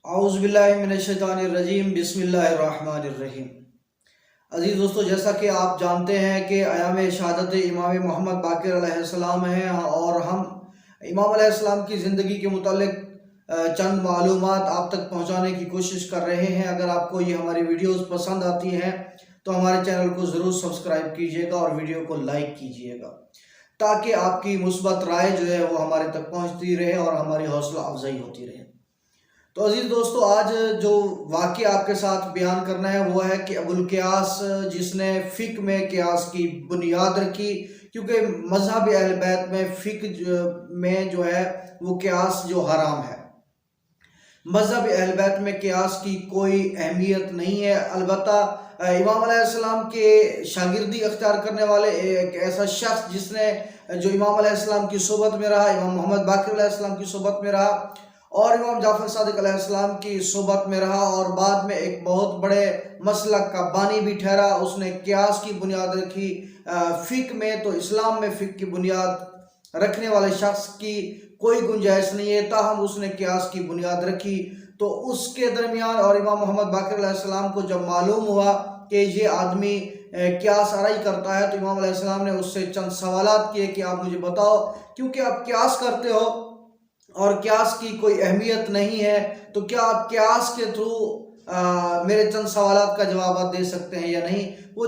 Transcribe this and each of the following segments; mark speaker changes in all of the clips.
Speaker 1: اعوذ باللہ من الشیطان الرجیم بسم اللہ الرحمن الرحیم۔ عزیز دوستو، جیسا کہ آپ جانتے ہیں کہ ایام شہادت امام محمد باقر علیہ السلام ہیں، اور ہم امام علیہ السلام کی زندگی کے متعلق چند معلومات آپ تک پہنچانے کی کوشش کر رہے ہیں۔ اگر آپ کو یہ ہماری ویڈیوز پسند آتی ہیں تو ہمارے چینل کو ضرور سبسکرائب کیجئے گا اور ویڈیو کو لائک کیجئے گا، تاکہ آپ کی مثبت رائے جو ہے وہ ہمارے تک پہنچتی رہے اور ہماری حوصلہ افزائی ہوتی رہے۔ تو عزیز دوستو، آج جو واقعہ آپ کے ساتھ بیان کرنا ہے وہ ہے کہ ابو القیاس، جس نے فقہ میں قیاس کی بنیاد رکھی، کیونکہ مذہب اہل بیت میں فقہ میں جو ہے وہ قیاس جو حرام ہے۔ مذہب اہل بیت میں قیاس کی کوئی اہمیت نہیں ہے، البتہ امام علیہ السلام کے شاگردی اختیار کرنے والے ایک ایسا شخص جس نے جو امام علیہ السلام کی صحبت میں رہا، امام محمد باقر علیہ السلام کی صحبت میں رہا اور امام جعفر صادق علیہ السلام کی صحبت میں رہا، اور بعد میں ایک بہت بڑے مسلک کا بانی بھی ٹھہرا۔ اس نے قیاس کی بنیاد رکھی فقہ میں، تو اسلام میں فقہ کی بنیاد رکھنے والے شخص کی کوئی گنجائش نہیں ہے، تاہم اس نے قیاس کی بنیاد رکھی۔ تو اس کے درمیان اور امام محمد باقر علیہ السلام کو جب معلوم ہوا کہ یہ آدمی قیاس آرائی کرتا ہے، تو امام علیہ السلام نے اس سے چند سوالات کیے کہ آپ مجھے بتاؤ، کیونکہ آپ قیاس کرتے ہو اور قیاس کی کوئی اہمیت نہیں ہے، تو کیا آپ قیاس کے تھرو میرے چند سوالات کا جوابات دے سکتے ہیں یا نہیں؟ وہ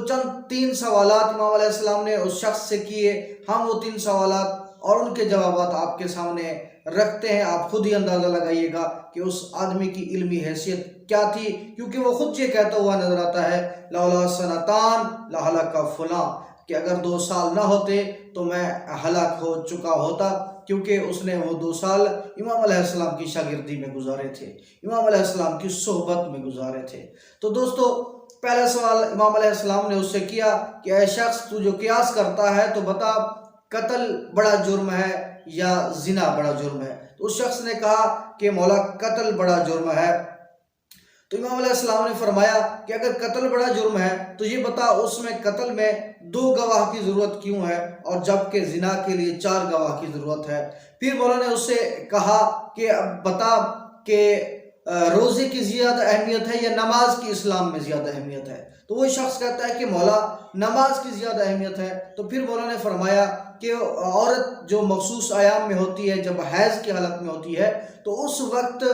Speaker 1: تین سوالات امام علیہ السلام نے اس شخص سے کیے۔ ہم وہ تین سوالات اور ان کے جوابات آپ کے سامنے رکھتے ہیں، آپ خود ہی اندازہ لگائیے گا کہ اس آدمی کی علمی حیثیت کیا تھی، کیونکہ وہ خود یہ کہتا ہوا نظر آتا ہے لولا سنتان لہلک فلاں، کہ اگر 2 سال نہ ہوتے تو میں ہلاک ہو چکا ہوتا، کیونکہ اس نے وہ 2 سال امام علیہ السلام کی شاگردی میں گزارے تھے، امام علیہ السلام کی صحبت میں گزارے تھے۔ تو دوستو، پہلا سوال امام علیہ السلام نے اس سے کیا کہ اے شخص، تو جو قیاس کرتا ہے تو بتا، قتل بڑا جرم ہے یا زنا بڑا جرم ہے؟ تو اس شخص نے کہا کہ مولا، قتل بڑا جرم ہے۔ تو امام علیہ السلام نے فرمایا کہ اگر قتل بڑا جرم ہے تو یہ بتا، اس میں قتل میں 2 گواہ کی ضرورت کیوں ہے، اور جبکہ زنا کے لیے 4 گواہ کی ضرورت ہے؟ پھر مولا نے اس سے کہا کہ اب بتا کہ روزے کی زیادہ اہمیت ہے یا نماز کی اسلام میں زیادہ اہمیت ہے؟ تو وہ شخص کہتا ہے کہ مولا، نماز کی زیادہ اہمیت ہے۔ تو پھر مولا نے فرمایا کہ عورت جو مخصوص ایام میں ہوتی ہے، جب حیض کی حالت میں ہوتی ہے، تو اس وقت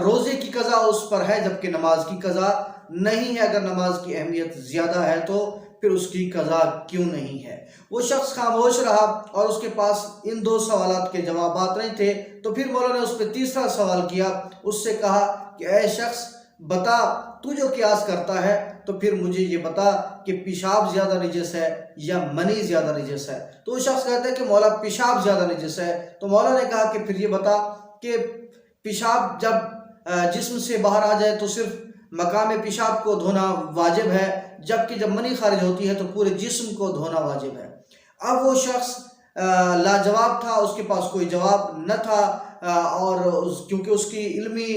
Speaker 1: روزے کی قضا اس پر ہے، جبکہ نماز کی قضا نہیں ہے۔ اگر نماز کی اہمیت زیادہ ہے تو پھر اس کی قضا کیوں نہیں ہے؟ وہ شخص خاموش رہا اور اس کے پاس ان 2 سوالات کے جوابات نہیں تھے۔ تو پھر مولا نے اس پہ تیسرا سوال کیا، اس سے کہا کہ اے شخص، بتا، تو جو قیاس کرتا ہے تو پھر مجھے یہ بتا کہ پیشاب زیادہ نجس ہے یا منی زیادہ نجس ہے؟ تو وہ شخص کہتا ہے کہ مولا، پیشاب زیادہ نجس ہے۔ تو مولا نے کہا کہ پھر یہ بتا کہ پیشاب جب جسم سے باہر آ جائے تو صرف مقام پیشاب کو دھونا واجب ہے، جبکہ جب منی خارج ہوتی ہے تو پورے جسم کو دھونا واجب ہے۔ اب وہ شخص لاجواب تھا، اس کے پاس کوئی جواب نہ تھا، اور کیونکہ اس کی علمی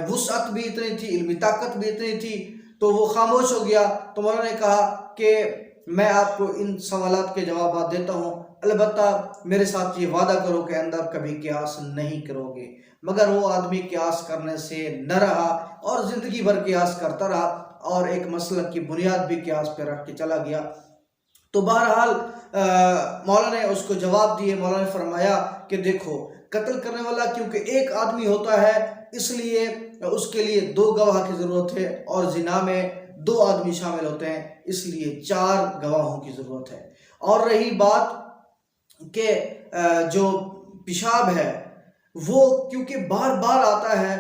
Speaker 1: وسعت بھی اتنی تھی، علمی طاقت بھی اتنی تھی، تو وہ خاموش ہو گیا۔ تو مولانا نے کہا کہ میں آپ کو ان سوالات کے جوابات دیتا ہوں، البتہ میرے ساتھ یہ وعدہ کرو کہ آئندہ کبھی قیاس نہیں کرو گے۔ مگر وہ آدمی قیاس کرنے سے نہ رہا اور زندگی بھر قیاس کرتا رہا، اور ایک مسلک کی بنیاد بھی قیاس پہ رکھ کے چلا گیا۔ تو بہرحال مولانا نے اس کو جواب دیے۔ مولانا نے فرمایا کہ دیکھو، قتل کرنے والا کیونکہ ایک آدمی ہوتا ہے، اس لیے اس کے لیے 2 گواہ کی ضرورت ہے، اور زنا میں 2 آدمی شامل ہوتے ہیں، اس لیے 4 گواہوں کی ضرورت ہے۔ اور رہی بات کہ جو پیشاب ہے وہ کیونکہ بار بار آتا ہے،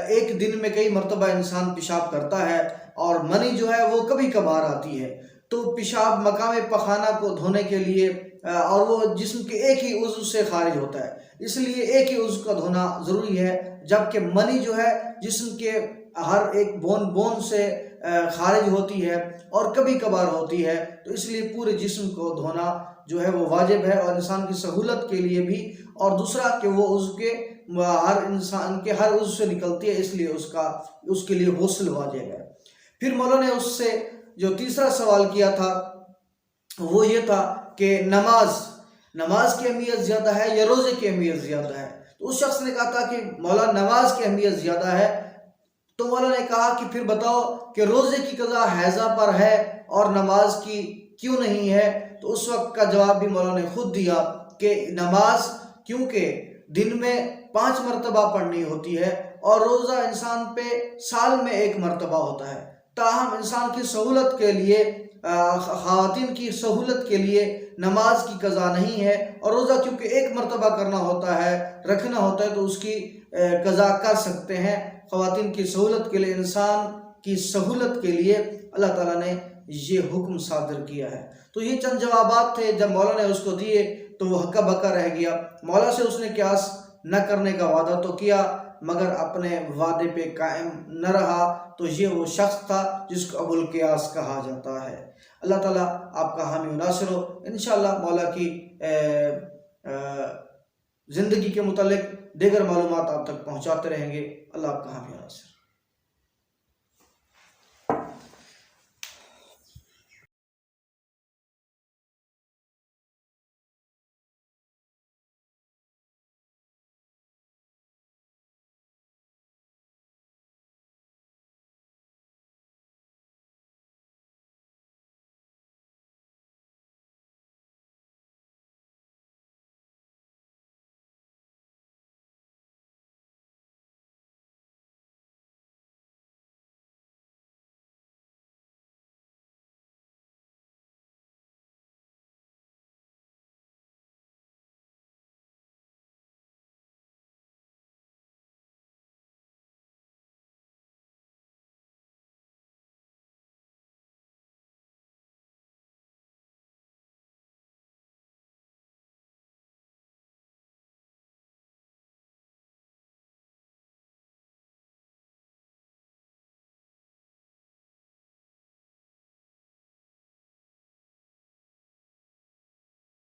Speaker 1: ایک دن میں کئی مرتبہ انسان پیشاب کرتا ہے، اور منی جو ہے وہ کبھی کبھار آتی ہے، تو پیشاب مقام پخانہ کو دھونے کے لیے، اور وہ جسم کے ایک ہی عضو سے خارج ہوتا ہے، اس لیے ایک ہی عضو کا دھونا ضروری ہے، جبکہ منی جو ہے جسم کے ہر ایک بون سے خارج ہوتی ہے اور کبھی کبھار ہوتی ہے، تو اس لیے پورے جسم کو دھونا جو ہے وہ واجب ہے، اور انسان کی سہولت کے لیے بھی، اور دوسرا کہ وہ عضو کے ہر انسان کے ہر عضو سے نکلتی ہے، اس لیے اس کے لیے غسل واجب ہے۔ پھر مولانا نے اس سے جو تیسرا سوال کیا تھا وہ یہ تھا کہ نماز کی اہمیت زیادہ ہے یا روزے کی اہمیت زیادہ ہے؟ تو اس شخص نے کہا تھا کہ مولا نماز کی اہمیت زیادہ ہے. تو مولا نے کہا کہ پھر بتاؤ کہ روزے کی قضا حیضہ پر ہے اور نماز کی کیوں نہیں ہے؟ تو اس وقت کا جواب بھی مولا نے خود دیا کہ نماز کیونکہ دن میں 5 مرتبہ پڑھنی ہوتی ہے اور روزہ انسان پہ سال میں 1 مرتبہ ہوتا ہے. تاہم انسان کی سہولت کے لیے، خواتین کی سہولت کے لیے نماز کی قضا نہیں ہے، اور روزہ کیونکہ 1 مرتبہ کرنا ہوتا ہے، رکھنا ہوتا ہے، تو اس کی قضا کر سکتے ہیں. خواتین کی سہولت کے لیے، انسان کی سہولت کے لیے اللہ تعالیٰ نے یہ حکم صادر کیا ہے. تو یہ چند جوابات تھے. جب مولا نے اس کو دیے تو وہ ہکا بکا رہ گیا. مولا سے اس نے قیاس نہ کرنے کا وعدہ تو کیا مگر اپنے وعدے پہ قائم نہ رہا. تو یہ وہ شخص تھا جس کو ابو القیاس کہا جاتا ہے. اللہ تعالیٰ آپ کا حامی و ناصر ہو. انشاءاللہ مولا کی زندگی کے متعلق دیگر معلومات آپ تک پہنچاتے رہیں گے. اللہ آپ کا حامی و ناصر.